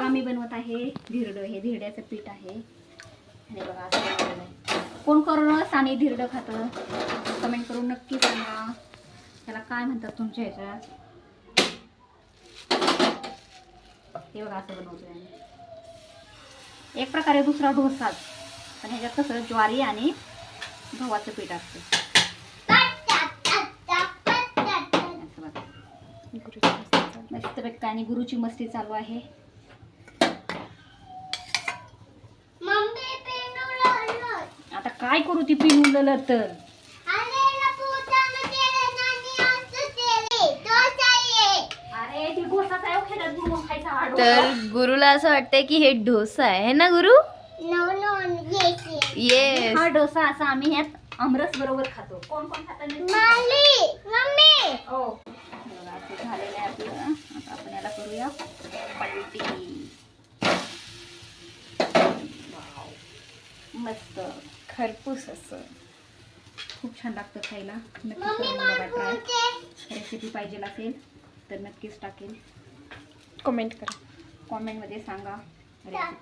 बघा मी बनवत आहे धिरडं. हे धिरड्याचं पीठ आहे आणि बघा असं बनवलेलं आहे. कोण करून सानी धिरडं खातं कमेंट करून नक्की सांगा. त्याला काय म्हणतात तुमच्या ह्याच्यात. हे बघा असं बनवतोय आम्ही. एक प्रकारे दुसरा डोसाच, पण ह्याच्यात कसं ज्वारी आणि गव्हाचं पीठ असतं. मस्त पैकी आणि गुरुची मस्ती चालू आहे. आता काय करू ती पिनवलं तर. तर गुरुला असं वाटतंय की हे डोसा आहे ना गुरु. येस, हा डोसा असा आम्ही ह्यात आमरस बरोबर खातो. कोण कोण खातं हो. असं झालेलं आहे आपलं. आता आपण याला करूया पलटी. मस्त खरपूस असं खूप छान लागतं खायला. नक्की करून बघा ट्राय. रेसिपी पाहिजे असेल तर नक्कीच टाकेल. कमेंट करा. कॉमेंटमध्ये सांगा रेसिपी.